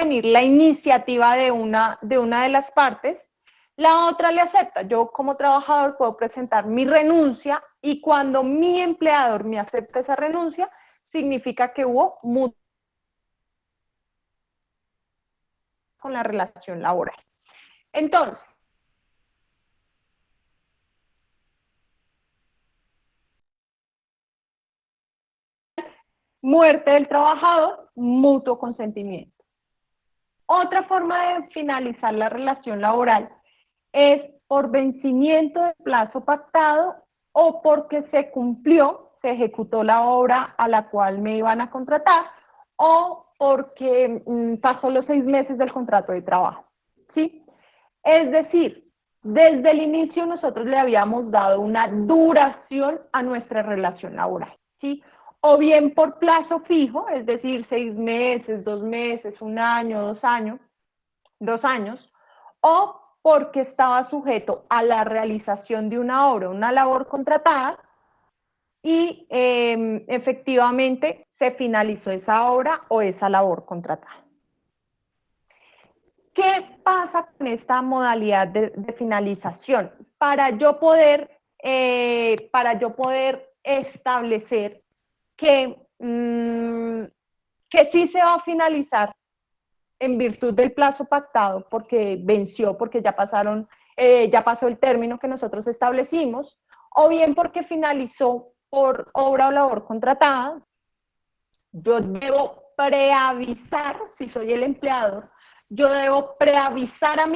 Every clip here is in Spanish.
venir la iniciativa de una de las partes, la otra le acepta. Yo como trabajador puedo presentar mi renuncia y cuando mi empleador me acepta esa renuncia, significa que hubo mutuo con la relación laboral. Entonces, muerte del trabajador, mutuo consentimiento. Otra forma de finalizar la relación laboral es por vencimiento del plazo pactado o porque se cumplió, se ejecutó la obra a la cual me iban a contratar o porque pasó los 6 meses del contrato de trabajo, ¿sí? Es decir, desde el inicio nosotros le habíamos dado una duración a nuestra relación laboral, ¿sí? O bien por plazo fijo, es decir, 6 meses, 2 meses, 1 año, 2 años, o porque estaba sujeto a la realización de una obra, una labor contratada, y efectivamente se finalizó esa obra o esa labor contratada. ¿Qué pasa con esta modalidad de finalización? Para yo poder establecer que sí se va a finalizar en virtud del plazo pactado, porque venció, porque ya pasó el término que nosotros establecimos, o bien porque finalizó por obra o labor contratada, yo debo preavisar, si soy el empleador, yo debo preavisar a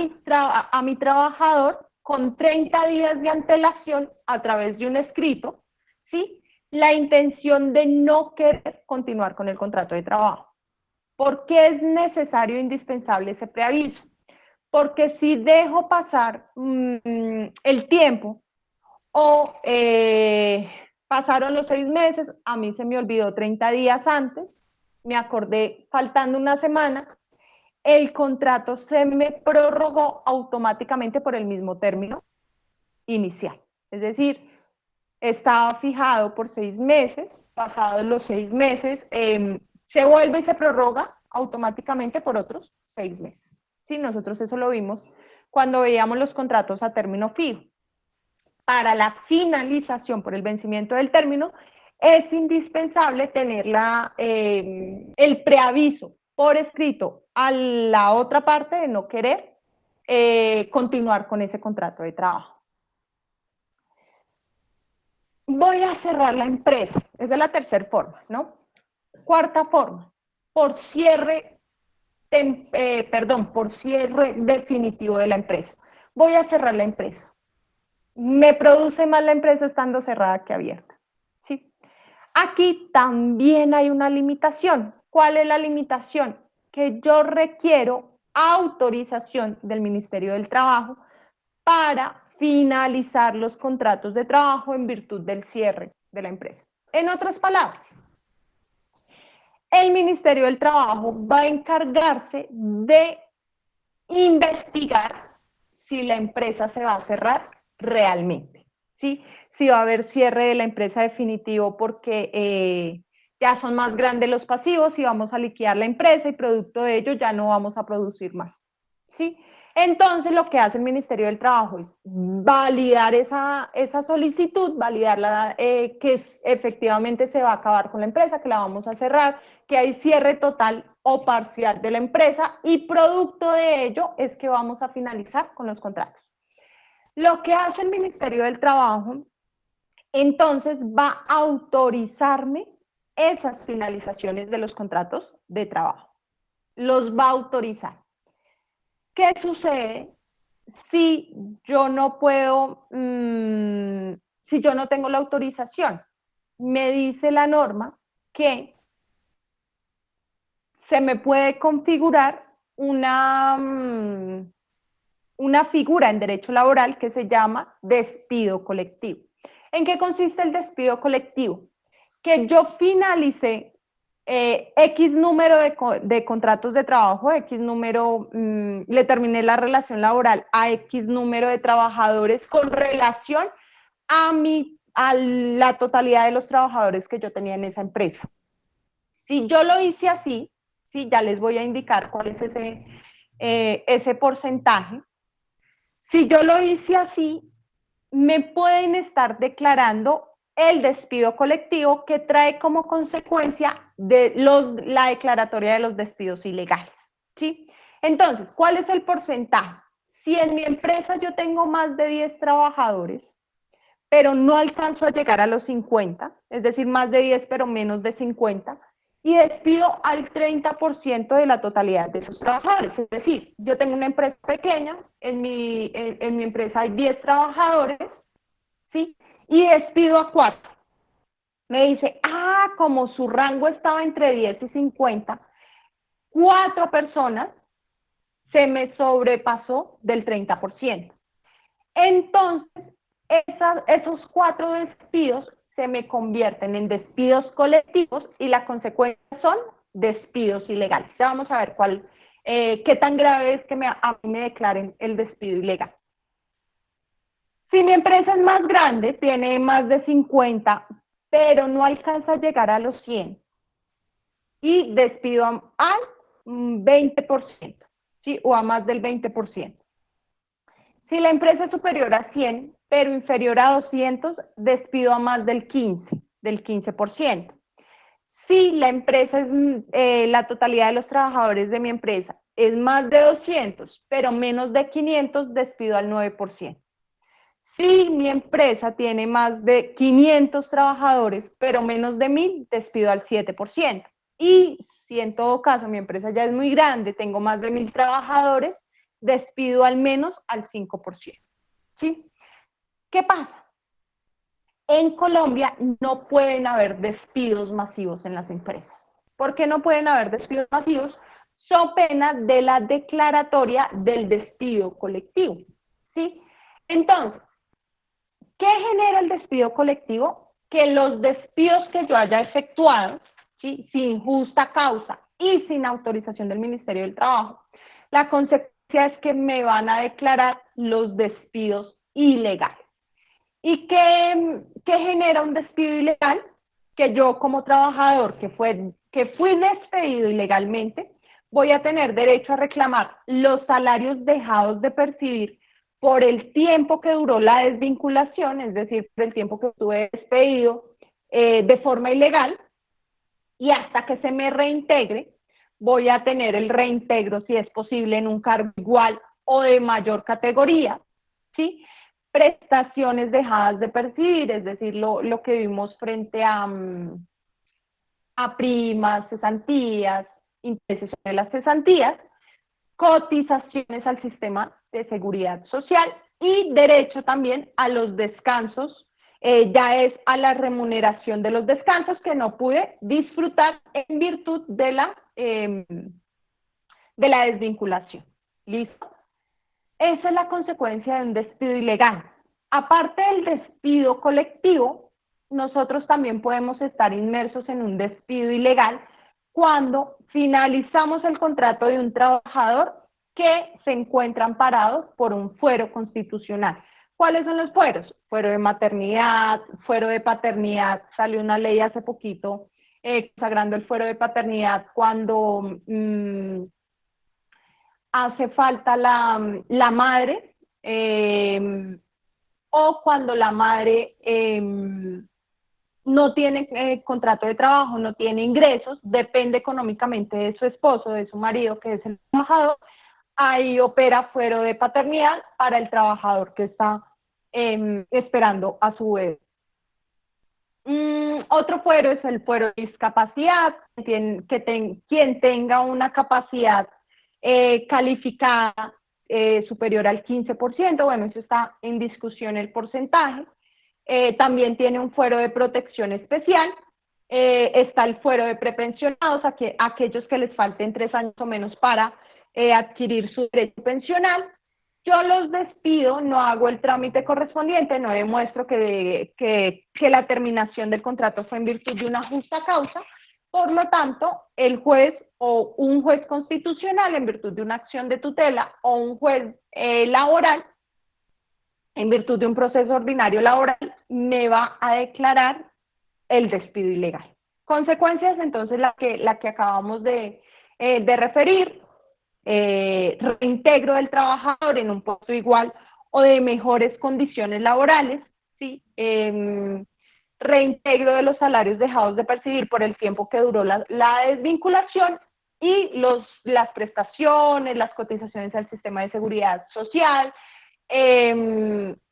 mi trabajador con 30 días de antelación a través de un escrito, ¿sí? La intención de no querer continuar con el contrato de trabajo. ¿Por qué es necesario e indispensable ese preaviso? Porque si dejo pasar el tiempo o pasaron los 6 meses, a mí se me olvidó 30 días antes, me acordé faltando una semana, el contrato se me prorrogó automáticamente por el mismo término inicial. Es decir, estaba fijado por 6 meses, pasados los 6 meses, se vuelve y se prorroga automáticamente por otros 6 meses. Sí, nosotros eso lo vimos cuando veíamos los contratos a término fijo. Para la finalización por el vencimiento del término, es indispensable tener el preaviso por escrito a la otra parte de no querer continuar con ese contrato de trabajo. Voy a cerrar la empresa. Esa es la tercera forma, ¿no? Cuarta forma, por cierre definitivo de la empresa. Voy a cerrar la empresa. Me produce más la empresa estando cerrada que abierta, ¿sí? Aquí también hay una limitación. ¿Cuál es la limitación? Que yo requiero autorización del Ministerio del Trabajo para finalizar los contratos de trabajo en virtud del cierre de la empresa. En otras palabras, el Ministerio del Trabajo va a encargarse de investigar si la empresa se va a cerrar realmente, ¿sí? Si va a haber cierre de la empresa definitivo porque ya son más grandes los pasivos y vamos a liquidar la empresa y producto de ello ya no vamos a producir más, ¿sí? Entonces lo que hace el Ministerio del Trabajo es validar esa solicitud, validarla que efectivamente se va a acabar con la empresa, que la vamos a cerrar, que hay cierre total o parcial de la empresa y producto de ello es que vamos a finalizar con los contratos. Lo que hace el Ministerio del Trabajo, entonces va a autorizarme esas finalizaciones de los contratos de trabajo. Los va a autorizar. ¿Qué sucede si yo no puedo, si yo no tengo la autorización? Me dice la norma que se me puede configurar una figura en derecho laboral que se llama despido colectivo. ¿En qué consiste el despido colectivo? Que yo finalicé X número de contratos de trabajo, X número, le terminé la relación laboral a X número de trabajadores con relación a la totalidad de los trabajadores que yo tenía en esa empresa. Si yo lo hice así, Sí, ya les voy a indicar cuál es ese porcentaje. Si yo lo hice así, me pueden estar declarando el despido colectivo que trae como consecuencia de la declaratoria de los despidos ilegales, ¿sí? Entonces, ¿cuál es el porcentaje? Si en mi empresa yo tengo más de 10 trabajadores, pero no alcanzo a llegar a los 50, es decir, más de 10 pero menos de 50, y despido al 30% de la totalidad de esos trabajadores. Es decir, yo tengo una empresa pequeña, en mi empresa hay 10 trabajadores, ¿sí? Y despido a 4. Me dice, como su rango estaba entre 10 y 50, 4 personas se me sobrepasó del 30%. Entonces, esos 4 despidos se me convierten en despidos colectivos y la consecuencia son despidos ilegales. Ya vamos a ver qué tan grave es que a mí me declaren el despido ilegal. Si mi empresa es más grande, tiene más de 50, pero no alcanza a llegar a los 100 y despido al 20%, ¿sí? O a más del 20%. Si la empresa es superior a 100, pero inferior a 200, despido a más del 15%. Si la empresa es, la totalidad de los trabajadores de mi empresa es más de 200, pero menos de 500, despido al 9%. Si mi empresa tiene más de 500 trabajadores, pero menos de 1000, despido al 7%. Y si en todo caso mi empresa ya es muy grande, tengo más de 1000 trabajadores, despido al menos al 5%. ¿Sí? ¿Qué pasa? En Colombia no pueden haber despidos masivos en las empresas. ¿Por qué no pueden haber despidos masivos? So pena de la declaratoria del despido colectivo. ¿Sí? Entonces, ¿qué genera el despido colectivo? Que los despidos que yo haya efectuado, ¿sí? Sin justa causa y sin autorización del Ministerio del Trabajo, la consecuencia es que me van a declarar los despidos ilegales. ¿Y qué genera un despido ilegal? Que yo como trabajador que fui despedido ilegalmente, voy a tener derecho a reclamar los salarios dejados de percibir por el tiempo que duró la desvinculación, es decir, por el tiempo que estuve despedido de forma ilegal, y hasta que se me reintegre, voy a tener el reintegro, si es posible, en un cargo igual o de mayor categoría, ¿sí? Prestaciones dejadas de percibir, es decir, lo que vimos frente a primas, cesantías, intereses sobre las cesantías, cotizaciones al sistema de seguridad social y derecho también a los descansos, ya es a la remuneración de los descansos que no pude disfrutar en virtud de la desvinculación. ¿Listo? Esa es la consecuencia de un despido ilegal. Aparte del despido colectivo, nosotros también podemos estar inmersos en un despido ilegal cuando finalizamos el contrato de un trabajador que se encuentra amparado por un fuero constitucional. ¿Cuáles son los fueros? Fuero de maternidad, fuero de paternidad. Salió una ley hace poquito consagrando el fuero de paternidad cuando hace falta la madre o cuando la madre no tiene contrato de trabajo, no tiene ingresos, depende económicamente de su esposo, de su marido, que es el trabajador, ahí opera fuero de paternidad para el trabajador que está esperando a su bebé. Otro fuero es el fuero de discapacidad, quien tenga una capacidad calificada superior al 15%, bueno, eso está en discusión el porcentaje. También tiene un fuero de protección especial, está el fuero de prepensionados, aquellos que les falten 3 años o menos para adquirir su derecho pensional. Yo los despido, no hago el trámite correspondiente, no demuestro que la terminación del contrato fue en virtud de una justa causa, por lo tanto, el juez o un juez constitucional en virtud de una acción de tutela o un juez laboral en virtud de un proceso ordinario laboral me va a declarar el despido ilegal. Consecuencias, entonces, la que acabamos de de referir, reintegro del trabajador en un puesto igual o de mejores condiciones laborales, ¿sí? Reintegro de los salarios dejados de percibir por el tiempo que duró la desvinculación y las prestaciones, las cotizaciones al sistema de seguridad social,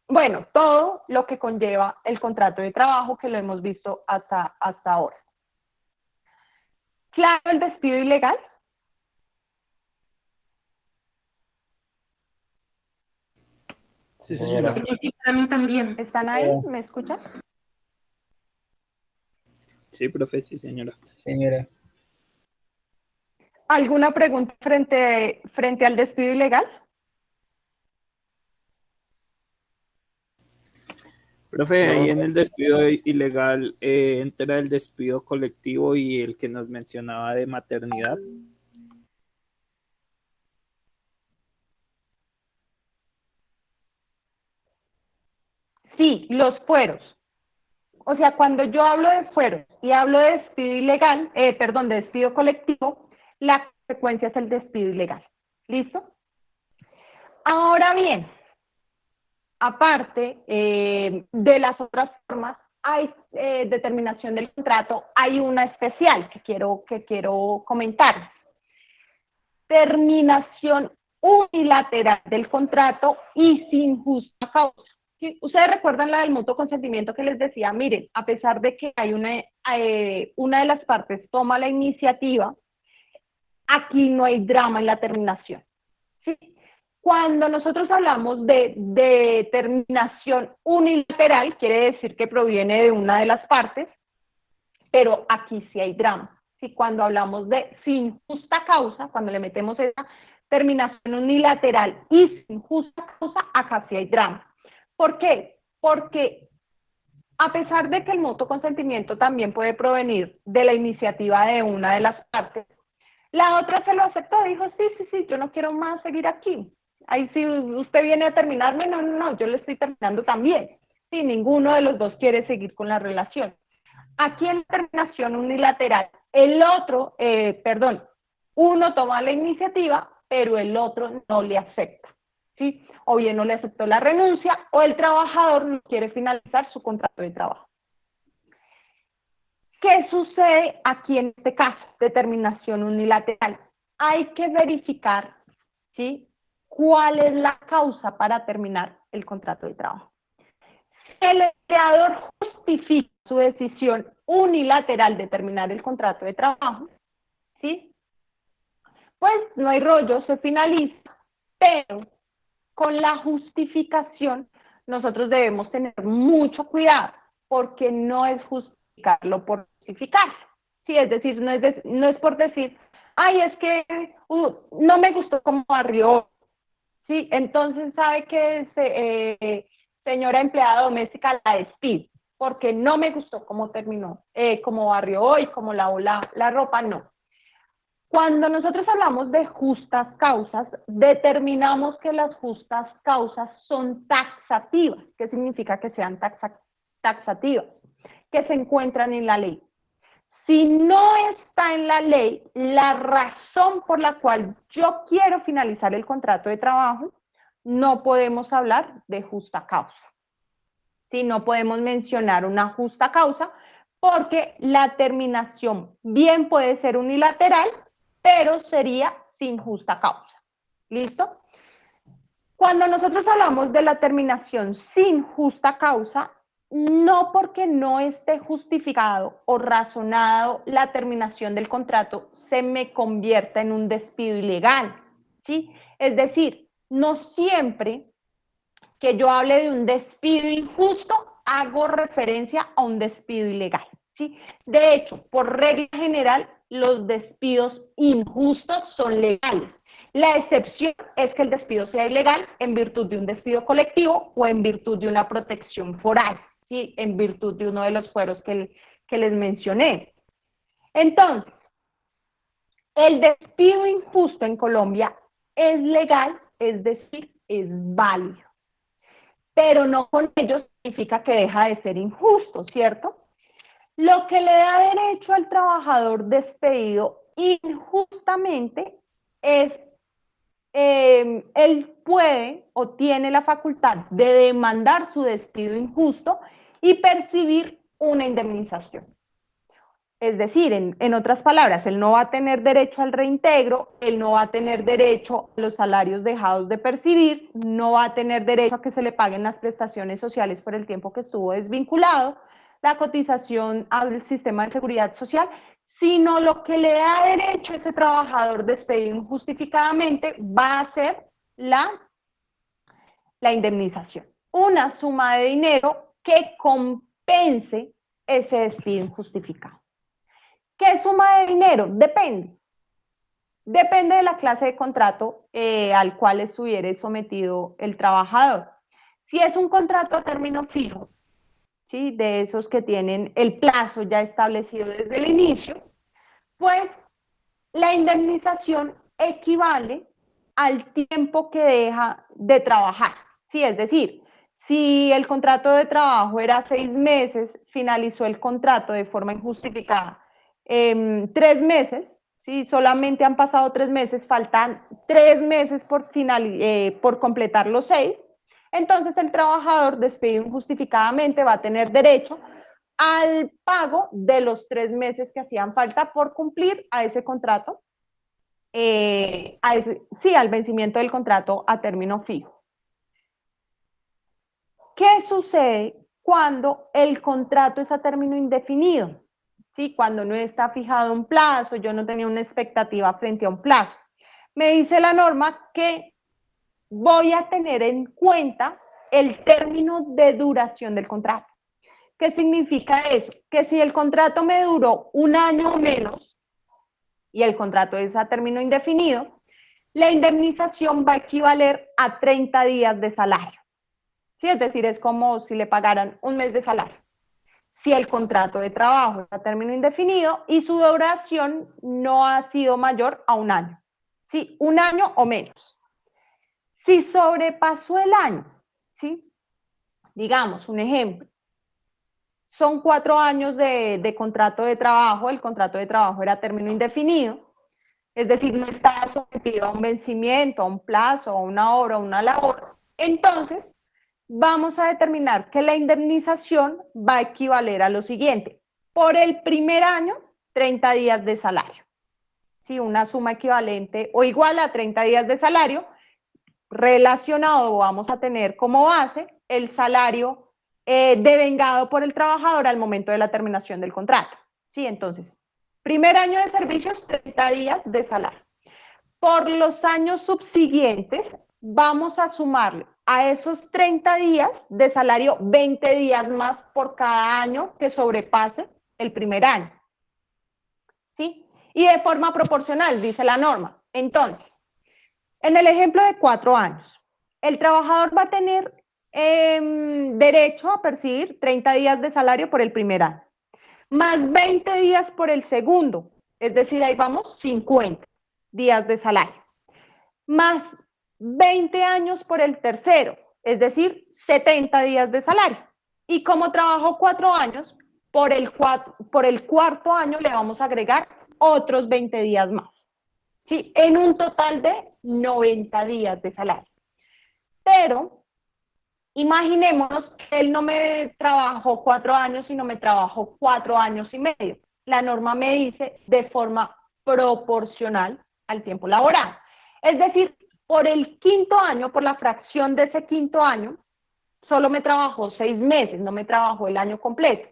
bueno, todo lo que conlleva el contrato de trabajo que lo hemos visto hasta ahora. ¿Claro el despido ilegal? Sí, señora. Sí, para mí también. ¿Están ahí? ¿Me escuchan? Sí, profe, sí, señora. Señora. ¿Alguna pregunta frente al despido ilegal? Profe, ahí en el despido ilegal entra el despido colectivo y el que nos mencionaba de maternidad. Sí, los fueros. O sea, cuando yo hablo de fueros y hablo de despido ilegal, de despido colectivo, la consecuencia es el despido ilegal. ¿Listo? Ahora bien, aparte de las otras formas, hay determinación del contrato, hay una especial que quiero comentar. Terminación unilateral del contrato y sin justa causa. ¿Sí? Ustedes recuerdan la del mutuo consentimiento que les decía, miren, a pesar de que hay una de las partes toma la iniciativa, aquí no hay drama en la terminación. ¿Sí? Cuando nosotros hablamos de terminación unilateral, quiere decir que proviene de una de las partes, pero aquí sí hay drama. ¿Sí? Cuando hablamos de sin justa causa, cuando le metemos esa terminación unilateral y sin justa causa, acá sí hay drama. ¿Por qué? Porque a pesar de que el mutuo consentimiento también puede provenir de la iniciativa de una de las partes, la otra se lo aceptó, dijo, sí, yo no quiero más seguir aquí. Ahí si usted viene a terminarme, no, yo le estoy terminando también. Sí, ninguno de los dos quiere seguir con la relación. Aquí en la terminación unilateral, uno toma la iniciativa, pero el otro no le acepta, ¿sí? O bien no le aceptó la renuncia, o el trabajador no quiere finalizar su contrato de trabajo. ¿Qué sucede aquí en este caso de terminación unilateral? Hay que verificar, ¿sí?, cuál es la causa para terminar el contrato de trabajo. Si el empleador justifica su decisión unilateral de terminar el contrato de trabajo, ¿sí?, pues no hay rollo, se finaliza, pero con la justificación nosotros debemos tener mucho cuidado, porque no es justificarlo por justificarlo. Sí, es decir, no es por decir, ay, es que no me gustó cómo barrió. Sí, entonces sabe que señora empleada doméstica la despido, porque no me gustó cómo terminó, cómo barrió hoy, cómo lavó la ropa, no. Cuando nosotros hablamos de justas causas, determinamos que las justas causas son taxativas. ¿Qué significa que sean taxativas? Que se encuentran en la ley. Si no está en la ley, la razón por la cual yo quiero finalizar el contrato de trabajo, no podemos hablar de justa causa. ¿Sí? No podemos mencionar una justa causa porque la terminación bien puede ser unilateral, pero sería sin justa causa. ¿Listo? Cuando nosotros hablamos de la terminación sin justa causa, no porque no esté justificado o razonado la terminación del contrato se me convierta en un despido ilegal, ¿sí? Es decir, no siempre que yo hable de un despido injusto hago referencia a un despido ilegal, ¿sí? De hecho, por regla general, los despidos injustos son legales. La excepción es que el despido sea ilegal en virtud de un despido colectivo o en virtud de una protección foral, ¿sí? En virtud de uno de los fueros que les mencioné. Entonces, el despido injusto en Colombia es legal, es decir, es válido, pero no con ello significa que deja de ser injusto, ¿cierto? Lo que le da derecho al trabajador despedido injustamente es, él puede o tiene la facultad de demandar su despido injusto y percibir una indemnización. Es decir, en otras palabras, él no va a tener derecho al reintegro, él no va a tener derecho a los salarios dejados de percibir, no va a tener derecho a que se le paguen las prestaciones sociales por el tiempo que estuvo desvinculado, la cotización al sistema de seguridad social, sino lo que le da derecho a ese trabajador despedido injustificadamente va a ser la indemnización. Una suma de dinero que compense ese despido injustificado. ¿Qué suma de dinero? Depende. Depende de la clase de contrato al cual estuviera sometido el trabajador. Si es un contrato a término fijo, ¿sí? De esos que tienen el plazo ya establecido desde el inicio, pues la indemnización equivale al tiempo que deja de trabajar. ¿Sí? Es decir, si el contrato de trabajo era 6 meses, finalizó el contrato de forma injustificada 3 meses, si solamente han pasado 3 meses, faltan 3 meses por completar los 6, entonces el trabajador despedido injustificadamente va a tener derecho al pago de los 3 meses que hacían falta por cumplir a ese contrato, al vencimiento del contrato a término fijo. ¿Qué sucede cuando el contrato es a término indefinido? ¿Sí? Cuando no está fijado un plazo, yo no tenía una expectativa frente a un plazo. Me dice la norma que voy a tener en cuenta el término de duración del contrato. ¿Qué significa eso? Que si el contrato me duró 1 año o menos y el contrato es a término indefinido, la indemnización va a equivaler a 30 días de salario. ¿Sí? Es decir, es como si le pagaran 1 mes de salario. Si el contrato de trabajo es a término indefinido y su duración no ha sido mayor a 1 año. ¿Sí? 1 año o menos. Si sobrepasó el año, ¿sí? Digamos, un ejemplo, son 4 años de contrato de trabajo, el contrato de trabajo era a término indefinido, es decir, no estaba sometido a un vencimiento, a un plazo, a una hora, a una labor, entonces vamos a determinar que la indemnización va a equivaler a lo siguiente. Por el primer año, 30 días de salario. ¿Sí? Una suma equivalente o igual a 30 días de salario, relacionado vamos a tener como base el salario devengado por el trabajador al momento de la terminación del contrato. ¿Sí? Entonces, primer año de servicios, 30 días de salario. Por los años subsiguientes, vamos a sumarle a esos 30 días de salario 20 días más por cada año que sobrepase el primer año. ¿Sí? Y de forma proporcional, dice la norma. Entonces, en el ejemplo de 4 años, el trabajador va a tener derecho a percibir 30 días de salario por el primer año, más 20 días por el segundo, es decir, ahí vamos 50 días de salario, más 20 años por el tercero, es decir, 70 días de salario. Y como trabajó 4 años, por el cuarto año le vamos a agregar otros 20 días más. ¿Sí? En un total de 90 días de salario. Pero imaginémonos que él no me trabajó 4 años, sino me trabajó 4 años y medio. La norma me dice de forma proporcional al tiempo laboral. Es decir, por el quinto año, por la fracción de ese quinto año, solo me trabajó 6 meses, no me trabajó el año completo.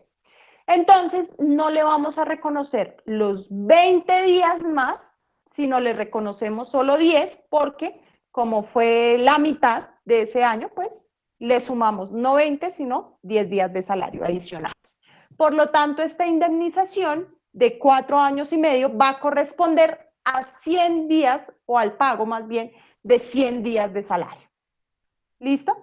Entonces, no le vamos a reconocer los 20 días más, sino le reconocemos solo 10, porque como fue la mitad de ese año, pues le sumamos no 20, sino 10 días de salario adicionales. Por lo tanto, esta indemnización de 4 años y medio va a corresponder a 100 días, o al pago más bien, de 100 días de salario. ¿Listo?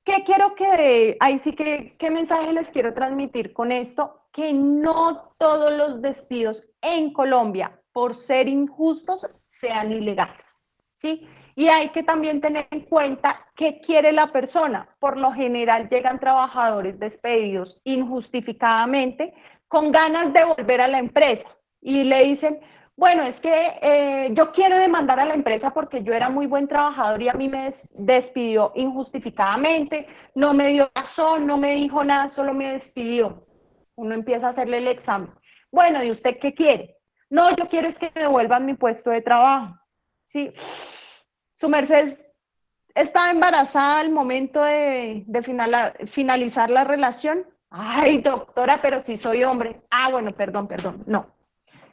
¿Qué quiero que, ahí sí que, qué mensaje les quiero transmitir con esto? Que no todos los despidos en Colombia, por ser injustos, sean ilegales, ¿sí? Y hay que también tener en cuenta qué quiere la persona. Por lo general llegan trabajadores despedidos injustificadamente con ganas de volver a la empresa, y le dicen, bueno, es que yo quiero demandar a la empresa porque yo era muy buen trabajador y a mí me despidió injustificadamente, no me dio razón, no me dijo nada, solo me despidió. Uno empieza a hacerle el examen. Bueno, ¿y usted qué quiere? No, yo quiero es que me devuelvan mi puesto de trabajo. Sí, su merced estaba embarazada al momento de finalizar la relación. Ay, doctora, pero si soy hombre. Ah, bueno, perdón, no.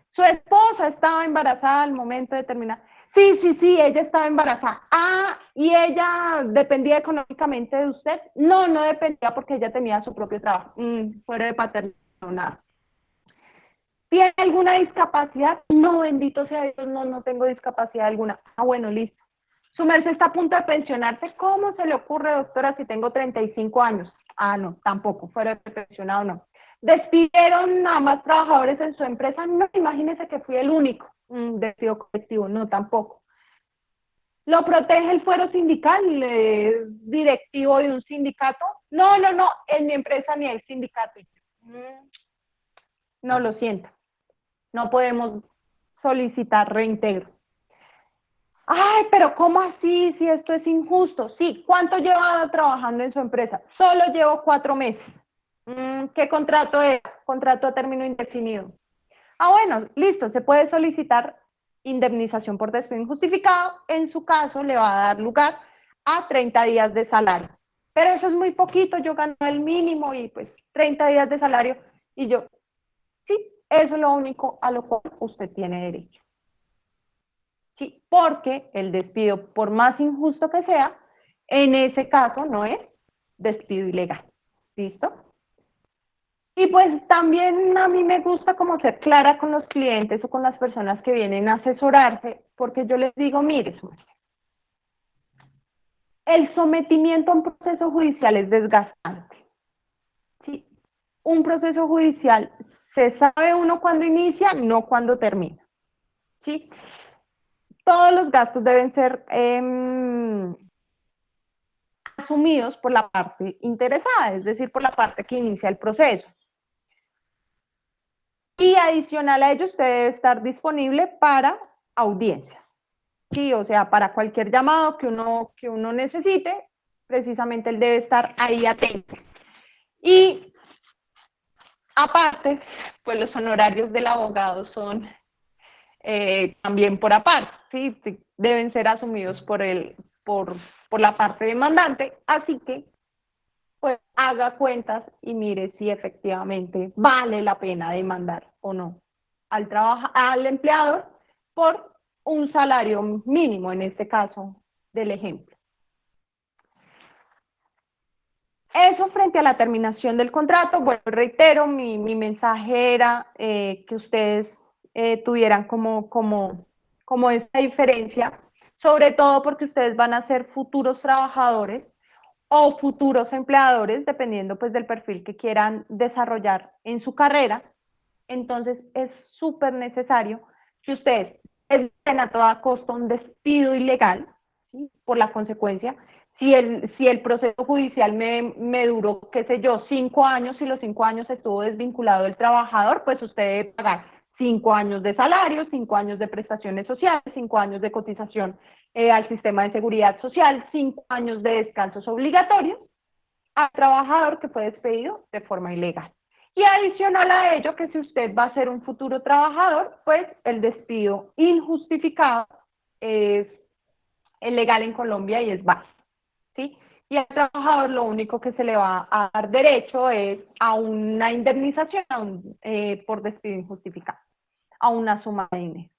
Su esposa estaba embarazada al momento de terminar. Sí, ella estaba embarazada. Ah, ¿y ella dependía económicamente de usted? No, no dependía porque ella tenía su propio trabajo. Fuera de paternidad, no, nada. ¿Tiene alguna discapacidad? No, bendito sea Dios, no, no tengo discapacidad alguna. Ah, bueno, listo. Su merced está a punto de pensionarse. ¿Cómo se le ocurre, doctora, si tengo 35 años? Ah, no, tampoco, fuera de pensionado, no. ¿Despidieron a más trabajadores en su empresa? No, imagínese que fui el único. Despido colectivo, no, tampoco. ¿Lo protege el fuero sindical, directivo de un sindicato? No, en mi empresa ni hay sindicato. No, lo siento, no podemos solicitar reintegro. Ay, pero ¿cómo así? Si esto es injusto. Sí, ¿cuánto lleva trabajando en su empresa? Solo llevo 4 meses. ¿Qué contrato es? Contrato a término indefinido. Ah, bueno, listo, se puede solicitar indemnización por despido injustificado. En su caso, le va a dar lugar a 30 días de salario. Pero eso es muy poquito, yo gano el mínimo y pues 30 días de salario. Y yo, sí, eso es lo único a lo cual usted tiene derecho. Sí, porque el despido, por más injusto que sea, en ese caso no es despido ilegal. ¿Listo? Y pues también a mí me gusta como ser clara con los clientes o con las personas que vienen a asesorarse, porque yo les digo, mire, el sometimiento a un proceso judicial es desgastante. ¿Sí? Un proceso judicial se sabe uno cuándo inicia, no cuándo termina. ¿Sí? Todos los gastos deben ser asumidos por la parte interesada, es decir, por la parte que inicia el proceso. Y adicional a ello, usted debe estar disponible para audiencias. Sí, o sea, para cualquier llamado que uno necesite, precisamente él debe estar ahí atento. Y aparte, pues los honorarios del abogado son también por aparte, ¿sí? Deben ser asumidos por la parte demandante, así que pues haga cuentas y mire si efectivamente vale la pena demandar o no al empleador por un salario mínimo, en este caso del ejemplo. Eso frente a la terminación del contrato, bueno, reitero, mi mensaje era que ustedes tuvieran como esta diferencia, sobre todo porque ustedes van a ser futuros trabajadores o futuros empleadores, dependiendo pues del perfil que quieran desarrollar en su carrera. Entonces es súper necesario que ustedes eviten a toda costa un despido ilegal, ¿sí? Por la consecuencia. Si el proceso judicial me duró, qué sé yo, 5 años, y los 5 años estuvo desvinculado el trabajador, pues usted debe pagar 5 años de salario, 5 años de prestaciones sociales, 5 años de cotización al sistema de seguridad social, 5 años de descansos obligatorios al trabajador que fue despedido de forma ilegal. Y adicional a ello, que si usted va a ser un futuro trabajador, pues el despido injustificado es legal en Colombia y es básico, ¿sí? Y al trabajador lo único que se le va a dar derecho es a una indemnización por despido injustificado, a una suma de dinero.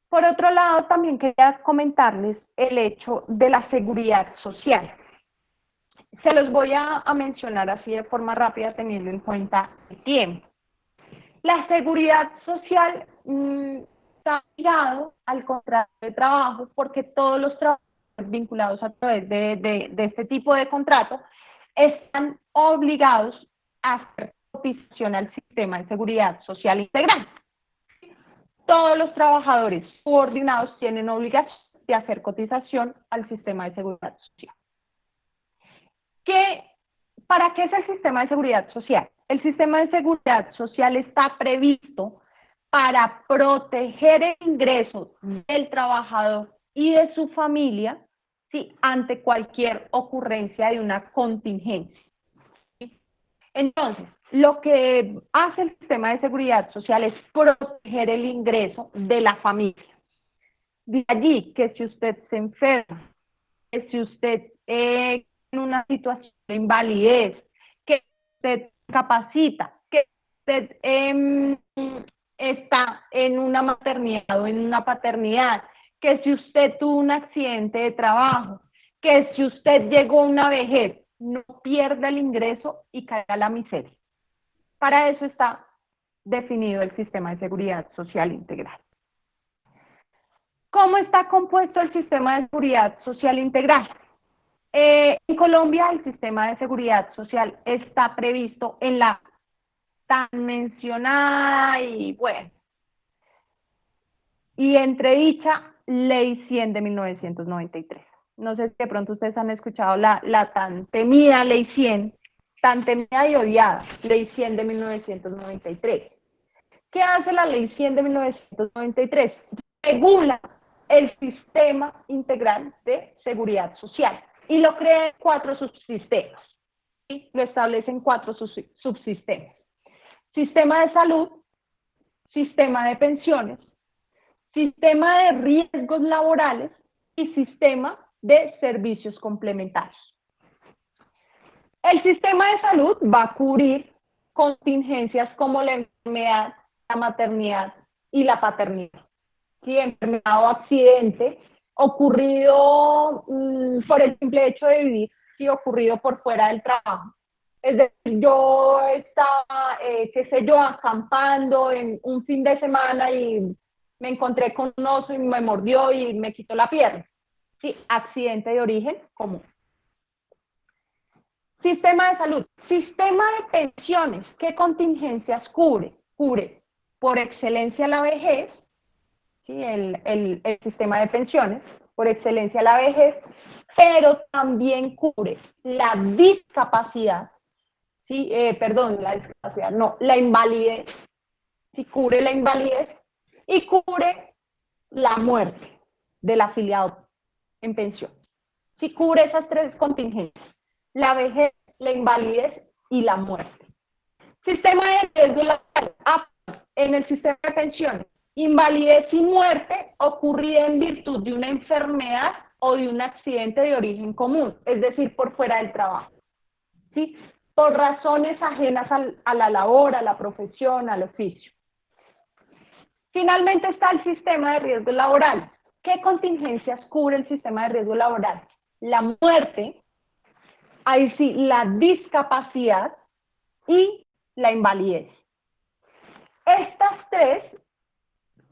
Por otro lado, también quería comentarles el hecho de la seguridad social. Se los voy a mencionar así de forma rápida teniendo en cuenta el tiempo. La seguridad social está ligado al contrato de trabajo porque todos los trabajadores vinculados a través de este tipo de contrato están obligados a hacer cotización al sistema de seguridad social integral. Todos los trabajadores subordinados tienen obligación de hacer cotización al sistema de seguridad social. ¿Para qué es el sistema de seguridad social? El sistema de seguridad social está previsto para proteger el ingreso del trabajador y de su familia, ¿sí?, ante cualquier ocurrencia de una contingencia. ¿Sí? Entonces, lo que hace el sistema de seguridad social es proteger el ingreso de la familia. De allí que si usted se enferma, que si usted en una situación de invalidez, que usted capacita, que usted está en una maternidad o en una paternidad, que si usted tuvo un accidente de trabajo, que si usted llegó a una vejez, no pierda el ingreso y caiga a la miseria. Para eso está definido el sistema de seguridad social integral. ¿Cómo está compuesto el sistema de seguridad social integral? En Colombia el sistema de seguridad social está previsto en la tan mencionada y bueno, y entredicha Ley 100 de 1993. No sé si de pronto ustedes han escuchado la tan temida Ley 100, tan temida y odiada Ley 100 de 1993. ¿Qué hace la Ley 100 de 1993? Regula el sistema integral de seguridad social y lo crea en 4 subsistemas. ¿Sí? Lo establece en 4 subsistemas. Sistema de salud, sistema de pensiones, sistema de riesgos laborales y sistema de servicios complementarios. El sistema de salud va a cubrir contingencias como la enfermedad, la maternidad y la paternidad. ¿Sí? Enfermedad o accidente ocurrido por el simple hecho de vivir, ¿sí?, ocurrido por fuera del trabajo. Es decir, yo estaba, qué sé yo, acampando en un fin de semana y me encontré con un oso y me mordió y me quitó la pierna. ¿Sí? Accidente de origen común. Sistema de salud. Sistema de pensiones. ¿Qué contingencias cubre? Cubre por excelencia la vejez, ¿sí?, el sistema de pensiones, por excelencia la vejez, pero también cubre la discapacidad, ¿sí? La discapacidad, no, la invalidez, ¿sí? Cubre la invalidez y cubre la muerte del afiliado en pensiones. Sí, cubre esas 3 contingencias: la vejez, la invalidez y la muerte. Sistema de riesgo laboral. En el sistema de pensiones, invalidez y muerte ocurrida en virtud de una enfermedad o de un accidente de origen común, es decir, por fuera del trabajo. ¿Sí? Por razones ajenas a la labor, a la profesión, al oficio. Finalmente está el sistema de riesgo laboral. ¿Qué contingencias cubre el sistema de riesgo laboral? La muerte, ahí sí, la discapacidad y la invalidez. Estas 3,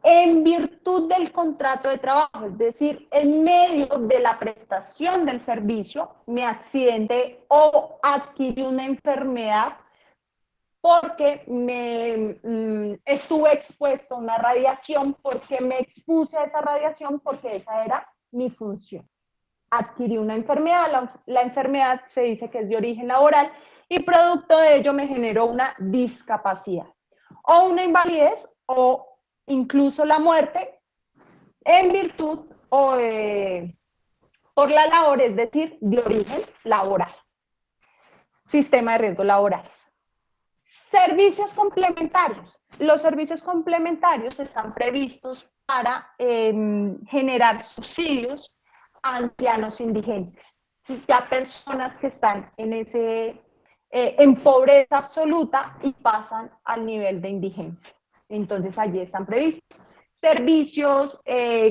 en virtud del contrato de trabajo, es decir, en medio de la prestación del servicio, me accidenté o adquirí una enfermedad porque estuve expuesto a una radiación, porque me expuse a esa radiación, porque esa era mi función. Adquirí una enfermedad, la enfermedad se dice que es de origen laboral y producto de ello me generó una discapacidad o una invalidez o incluso la muerte en virtud o por la labor, es decir, de origen laboral. Sistema de riesgos laborales. Servicios complementarios. Los servicios complementarios están previstos para generar subsidios a ancianos indigentes. Ya personas que están en pobreza absoluta y pasan al nivel de indigencia. Entonces allí están previstos servicios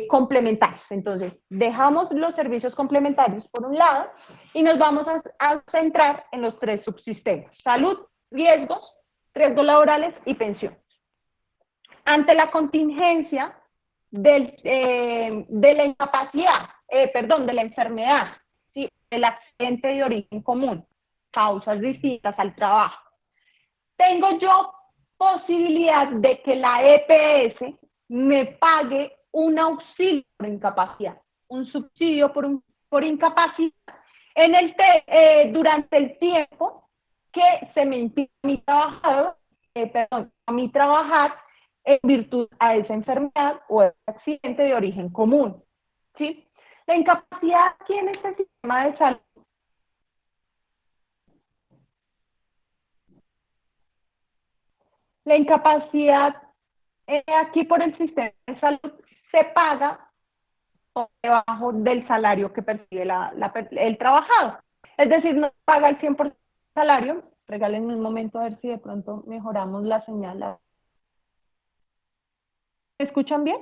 complementarios. Entonces dejamos los servicios complementarios por un lado y nos vamos a centrar en los 3 subsistemas: salud, riesgos laborales y pensiones. Ante la contingencia de la incapacidad, de la enfermedad, ¿sí?, el accidente de origen común, causas distintas al trabajo, tengo yo posibilidad de que la EPS me pague un auxilio por incapacidad, un subsidio por incapacidad durante el tiempo que se me impide a mi trabajador, a mi trabajar en virtud a esa enfermedad o ese accidente de origen común, ¿sí? La incapacidad aquí en este sistema de salud la incapacidad aquí por el sistema de salud se paga por debajo del salario que percibe el trabajador. Es decir, no paga el 100% del salario. Regálenme un momento a ver si de pronto mejoramos la señal. ¿Me escuchan bien?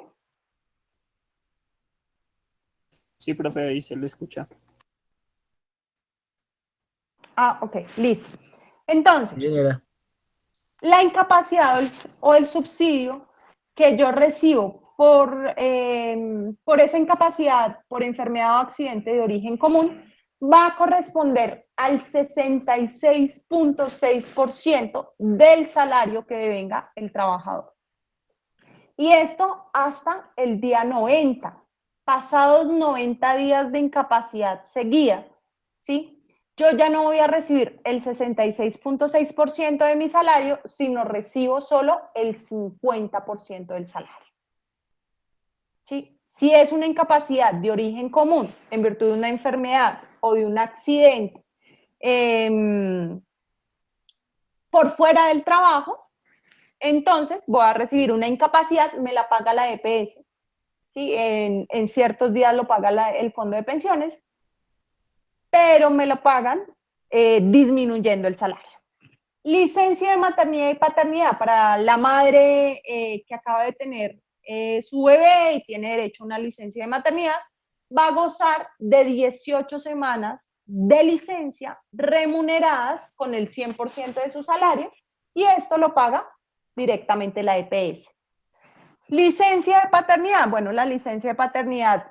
Sí, profe, ahí se le escucha. Ah, ok, listo. Entonces, Señora. la incapacidad o el subsidio que yo recibo por esa incapacidad, por enfermedad o accidente de origen común, va a corresponder al 66.6% del salario que devenga el trabajador. Y esto hasta el día 90. Pasados 90 días de incapacidad seguida, ¿sí? Yo ya no voy a recibir el 66.6% de mi salario, sino recibo solo el 50% del salario. ¿Sí? Si es una incapacidad de origen común, en virtud de una enfermedad o de un accidente por fuera del trabajo, entonces voy a recibir una incapacidad, me la paga la EPS. ¿Sí? En ciertos días lo paga el fondo de pensiones, pero me lo pagan disminuyendo el salario. Licencia de maternidad y paternidad para la madre que acaba de tener su bebé y tiene derecho a una licencia de maternidad, va a gozar de 18 semanas de licencia remuneradas con el 100% de su salario y esto lo paga directamente la EPS. Licencia de paternidad. Bueno, la licencia de paternidad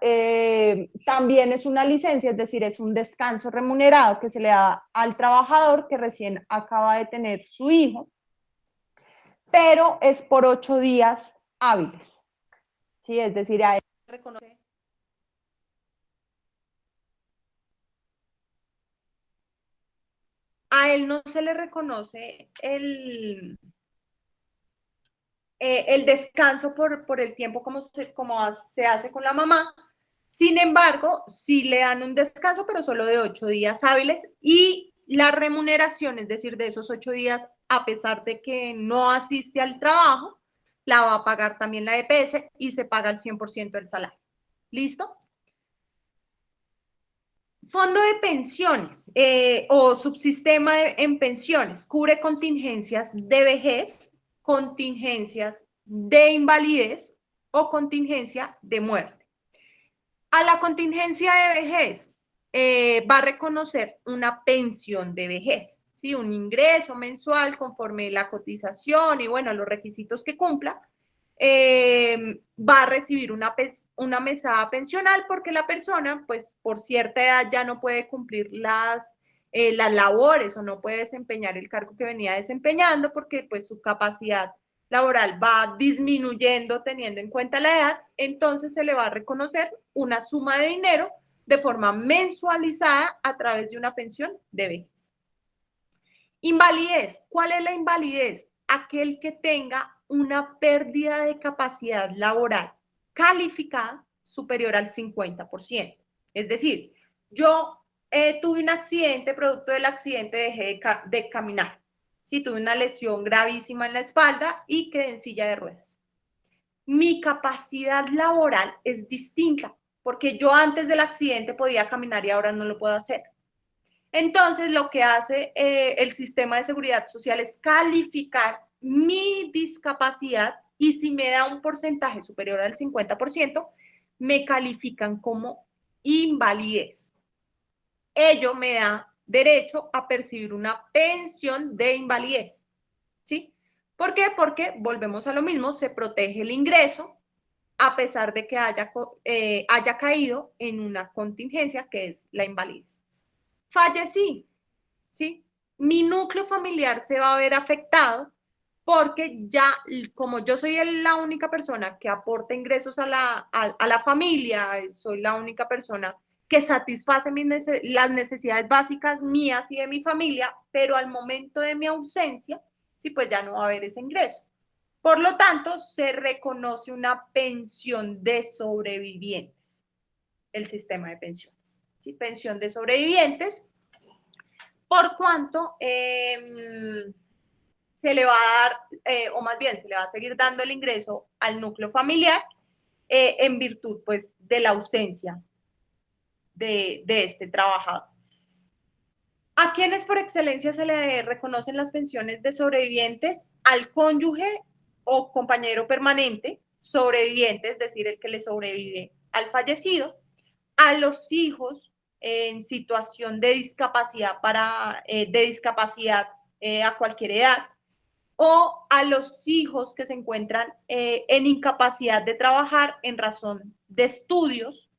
también es una licencia, es decir, es un descanso remunerado que se le da al trabajador que recién acaba de tener su hijo, pero es por 8 días hábiles. ¿Sí? Es decir, a él no se le reconoce el descanso por el tiempo como se hace con la mamá. Sin embargo, sí le dan un descanso, pero solo de 8 días hábiles y la remuneración, es decir, de esos 8 días, a pesar de que no asiste al trabajo, la va a pagar también la EPS y se paga el 100% del salario. ¿Listo? Fondo de pensiones o subsistema en pensiones cubre contingencias de vejez, contingencias de invalidez o contingencia de muerte. A la contingencia de vejez va a reconocer una pensión de vejez, ¿sí? Un ingreso mensual conforme la cotización y bueno, los requisitos que cumpla. Va a recibir una mesada pensional porque la persona, pues por cierta edad ya no puede cumplir las labores o no puede desempeñar el cargo que venía desempeñando porque pues su capacidad laboral va disminuyendo teniendo en cuenta la edad, entonces se le va a reconocer una suma de dinero de forma mensualizada a través de una pensión de vejez. Invalidez. ¿Cuál es la invalidez? Aquel que tenga una pérdida de capacidad laboral calificada superior al 50%. Es decir, yo tuve un accidente, producto del accidente dejé de caminar. Sí, tuve una lesión gravísima en la espalda y quedé en silla de ruedas. Mi capacidad laboral es distinta, porque yo antes del accidente podía caminar y ahora no lo puedo hacer. Entonces, lo que hace el sistema de seguridad social es calificar mi discapacidad y si me da un porcentaje superior al 50%, me califican como invalidez. Ello me da derecho a percibir una pensión de invalidez. ¿Sí? ¿Por qué? Porque volvemos a lo mismo, se protege el ingreso a pesar de que haya caído en una contingencia que es la invalidez. Fallecí, ¿sí? Mi núcleo familiar se va a ver afectado porque ya, como yo soy la única persona que aporta ingresos a la familia, soy la única persona que satisface las necesidades básicas mías y de mi familia, pero al momento de mi ausencia, sí, pues ya no va a haber ese ingreso. Por lo tanto, se reconoce una pensión de sobrevivientes, el sistema de pensiones. ¿Sí? Pensión de sobrevivientes, por cuanto se le va a dar, o más bien se le va a seguir dando el ingreso al núcleo familiar en virtud pues, de la ausencia de este trabajador. ¿A quiénes por excelencia se le reconocen las pensiones de sobrevivientes? Al cónyuge o compañero permanente sobreviviente, es decir, el que le sobrevive al fallecido, a los hijos en situación de discapacidad, a cualquier edad, o a los hijos que se encuentran en incapacidad de trabajar en razón de estudios,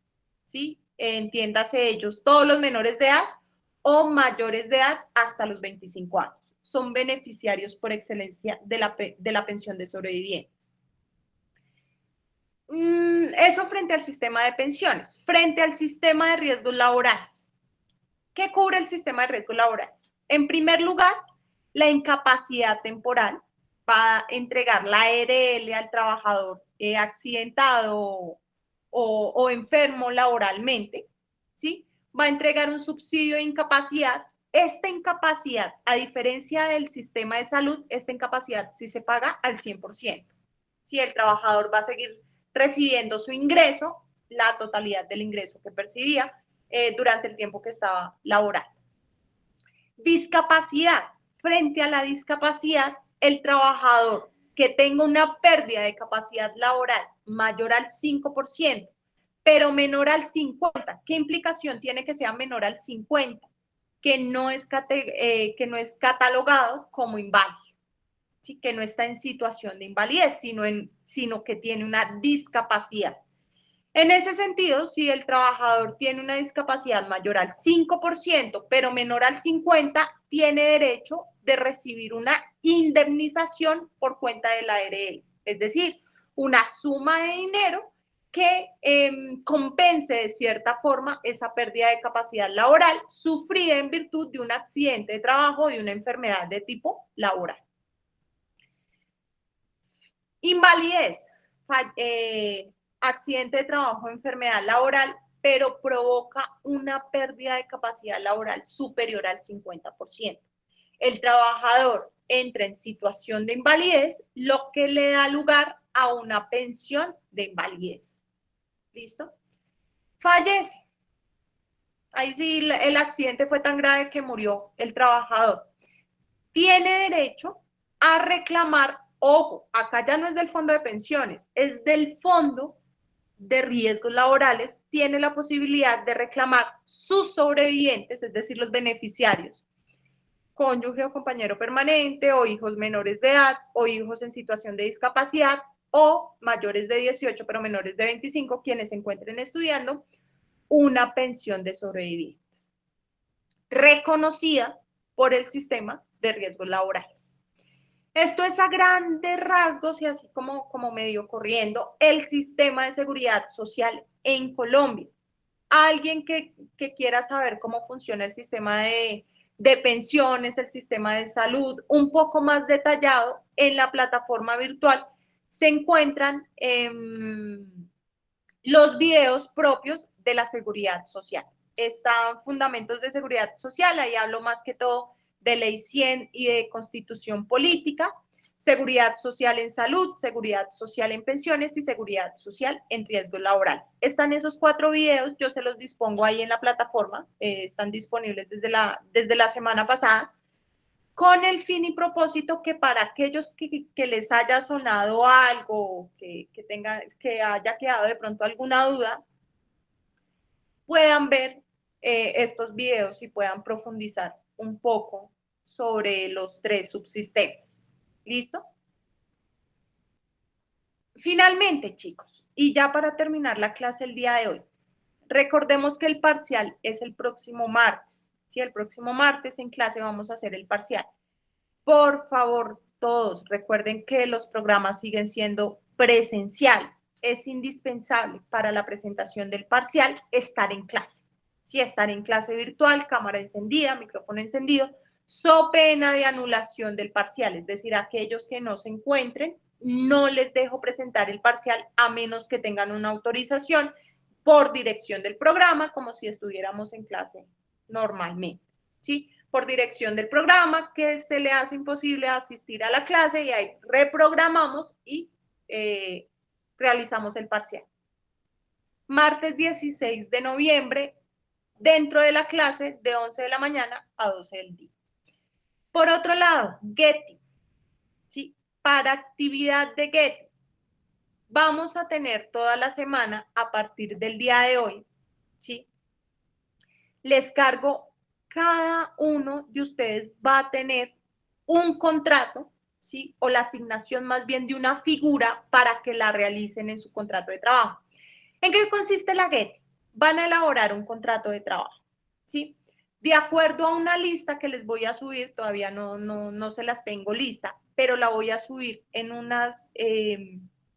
¿sí? Entiéndase ellos, todos los menores de edad o mayores de edad hasta los 25 años. Son beneficiarios por excelencia de la pensión de sobrevivientes. Eso frente al sistema de pensiones. Frente al sistema de riesgos laborales. ¿Qué cubre el sistema de riesgos laborales? En primer lugar, la incapacidad temporal para entregar la ARL al trabajador accidentado o enfermo laboralmente, ¿sí? Va a entregar un subsidio de incapacidad. Esta incapacidad, a diferencia del sistema de salud, esta incapacidad sí se paga al 100%. ¿Sí? El trabajador va a seguir recibiendo su ingreso, la totalidad del ingreso que percibía durante el tiempo que estaba laborando. Discapacidad. Frente a la discapacidad, el trabajador que tenga una pérdida de capacidad laboral mayor al 5%, pero menor al 50%. ¿Qué implicación tiene que sea menor al 50%? Que no es catalogado como inválido, ¿sí? Que no está en situación de invalidez, sino que tiene una discapacidad. En ese sentido, si el trabajador tiene una discapacidad mayor al 5%, pero menor al 50%, tiene derecho de recibir una indemnización por cuenta de la ARL, es decir, una suma de dinero que compense de cierta forma esa pérdida de capacidad laboral sufrida en virtud de un accidente de trabajo o de una enfermedad de tipo laboral. Invalidez, accidente de trabajo o enfermedad laboral, pero provoca una pérdida de capacidad laboral superior al 50%. El trabajador entra en situación de invalidez, lo que le da lugar a una pensión de invalidez. ¿Listo? Fallece. Ahí sí el accidente fue tan grave que murió el trabajador. Tiene derecho a reclamar, ojo, acá ya no es del fondo de pensiones, es del fondo de riesgos laborales, tiene la posibilidad de reclamar sus sobrevivientes, es decir, los beneficiarios, cónyuge o compañero permanente, o hijos menores de edad, o hijos en situación de discapacidad, o mayores de 18 pero menores de 25, quienes se encuentren estudiando, una pensión de sobrevivientes, reconocida por el sistema de riesgos laborales. Esto es a grandes rasgos y así como medio corriendo el sistema de seguridad social en Colombia. Alguien que quiera saber cómo funciona el sistema de pensiones, el sistema de salud, un poco más detallado, en la plataforma virtual se encuentran los videos propios de la seguridad social. Están fundamentos de seguridad social, ahí hablo más que todo de ley 100 y de constitución política, seguridad social en salud, seguridad social en pensiones y seguridad social en riesgos laborales. Están esos 4 videos, yo se los dispongo ahí en la plataforma, están disponibles desde la semana pasada, con el fin y propósito que para aquellos que les haya sonado algo, que haya quedado de pronto alguna duda, puedan ver estos videos y puedan profundizar un poco sobre los 3 subsistemas. ¿Listo? Finalmente, chicos, y ya para terminar la clase el día de hoy, recordemos que el parcial es el próximo martes. ¿Sí? El próximo martes en clase vamos a hacer el parcial. Por favor, todos recuerden que los programas siguen siendo presenciales. Es indispensable para la presentación del parcial estar en clase. Sí, estar en clase virtual, cámara encendida, micrófono encendido, so pena de anulación del parcial, es decir, aquellos que no se encuentren no les dejo presentar el parcial a menos que tengan una autorización por dirección del programa, como si estuviéramos en clase normalmente, ¿sí? Por dirección del programa, que se le hace imposible asistir a la clase y ahí reprogramamos y realizamos el parcial. Martes 16 de noviembre, dentro de la clase, de 11 de la mañana a 12 del día. Por otro lado, Getty, ¿sí? Para actividad de Getty, vamos a tener toda la semana a partir del día de hoy, ¿sí? Les cargo, cada uno de ustedes va a tener un contrato, ¿sí? O la asignación más bien de una figura para que la realicen en su contrato de trabajo. ¿En qué consiste la Getty? Van a elaborar un contrato de trabajo, ¿sí? De acuerdo a una lista que les voy a subir, todavía no se las tengo lista, pero la voy a subir en unas,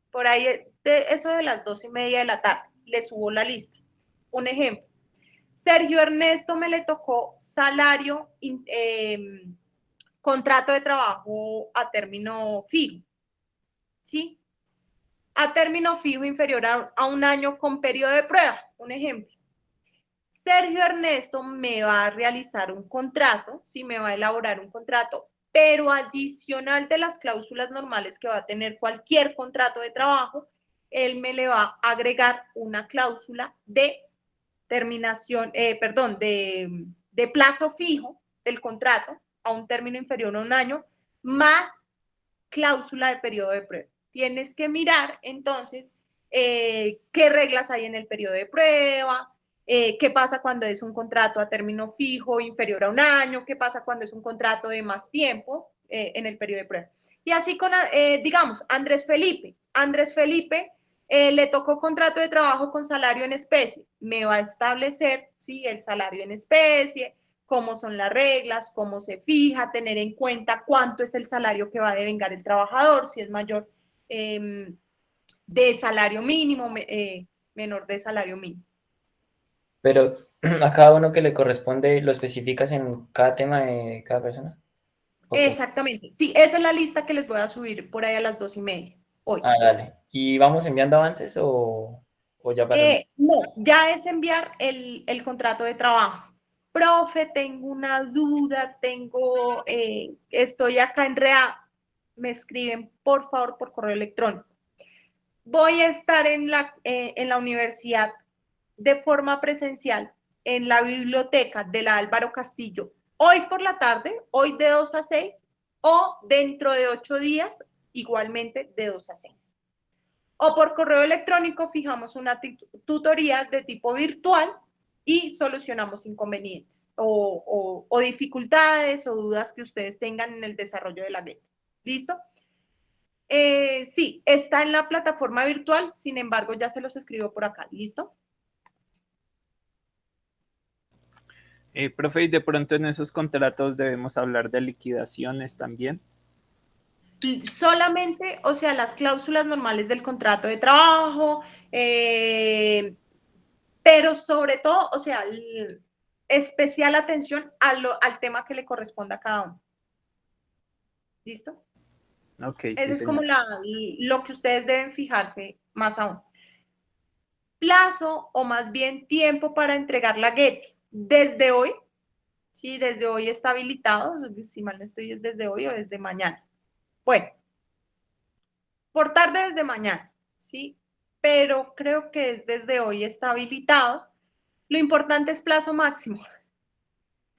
por ahí, eso de las 2:30 de la tarde, les subo la lista. Un ejemplo, Sergio Ernesto me le tocó salario, contrato de trabajo a término fijo, ¿sí? A término fijo inferior a un año con periodo de prueba, un ejemplo. Sergio Ernesto me va a realizar un contrato, sí, me va a elaborar un contrato, pero adicional de las cláusulas normales que va a tener cualquier contrato de trabajo, él me le va a agregar una cláusula de terminación, de plazo fijo del contrato a un término inferior a un año, más cláusula de periodo de prueba. Tienes que mirar entonces qué reglas hay en el periodo de prueba, qué pasa cuando es un contrato a término fijo inferior a un año, qué pasa cuando es un contrato de más tiempo en el periodo de prueba. Y así con, digamos, Andrés Felipe. Andrés Felipe le tocó contrato de trabajo con salario en especie. Me va a establecer, sí, el salario en especie, cómo son las reglas, cómo se fija, tener en cuenta cuánto es el salario que va a devengar el trabajador, si es mayor de salario mínimo, menor de salario mínimo. Pero a cada uno que le corresponde, ¿lo especificas en cada tema de cada persona? Okay. Exactamente. Sí, esa es la lista que les voy a subir por ahí a las 2:30 hoy. Ah, dale. ¿Y vamos enviando avances o ya para el... No, ya es enviar el contrato de trabajo. Profe, tengo una duda, estoy acá en REA. Me escriben, por favor, por correo electrónico. Voy a estar en la universidad de forma presencial en la biblioteca de la Álvaro Castillo hoy por la tarde, hoy de 2 a 6, o dentro de 8 días, igualmente de 2 a 6. O por correo electrónico fijamos una tutoría de tipo virtual y solucionamos inconvenientes o dificultades o dudas que ustedes tengan en el desarrollo de la guía. ¿Listo? Sí, está en la plataforma virtual, sin embargo, ya se los escribo por acá. ¿Listo? Profe, y de pronto en esos contratos debemos hablar de liquidaciones también. Solamente, o sea, las cláusulas normales del contrato de trabajo, pero sobre todo, o sea, especial atención al tema que le corresponda a cada uno. ¿Listo? Ok, sí, Eso es como señor. lo que ustedes deben fijarse más aún. Plazo o más bien tiempo para entregar la Getty. Desde hoy, sí, desde hoy está habilitado, si mal no estoy, es desde hoy o desde mañana. Bueno, por tarde desde mañana, ¿sí? Pero creo que es desde hoy está habilitado. Lo importante es plazo máximo.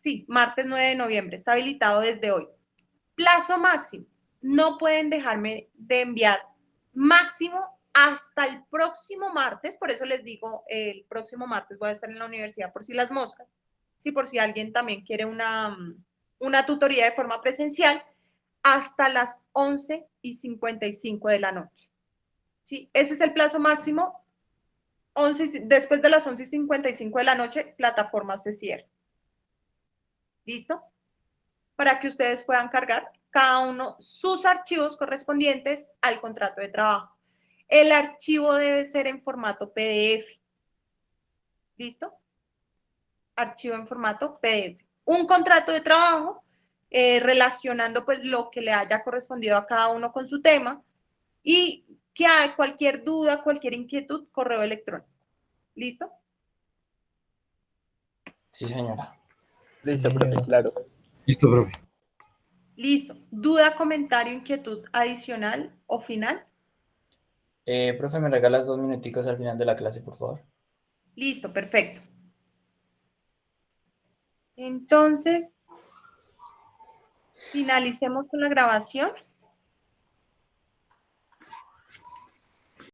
Sí, martes 9 de noviembre, está habilitado desde hoy. Plazo máximo. No pueden dejarme de enviar máximo hasta el próximo martes, por eso les digo, el próximo martes voy a estar en la universidad por si las moscas, sí, por si alguien también quiere una tutoría de forma presencial, hasta las 11:55 de la noche. ¿Sí? Ese es el plazo máximo. Después de las 11:55 de la noche, plataformas se cierran. ¿Listo? Para que ustedes puedan cargar cada uno sus archivos correspondientes al contrato de trabajo. El archivo debe ser en formato PDF. ¿Listo? Archivo en formato PDF. Un contrato de trabajo relacionando pues lo que le haya correspondido a cada uno con su tema. Y que hay cualquier duda, cualquier inquietud, correo electrónico. ¿Listo? Sí, señora. Listo, Sí, profe, señora. claro. Listo, profe. Listo. ¿Duda, comentario, inquietud adicional o final? Profe, ¿me regalas 2 minuticos al final de la clase, por favor? Listo, perfecto. Entonces, finalicemos con la grabación.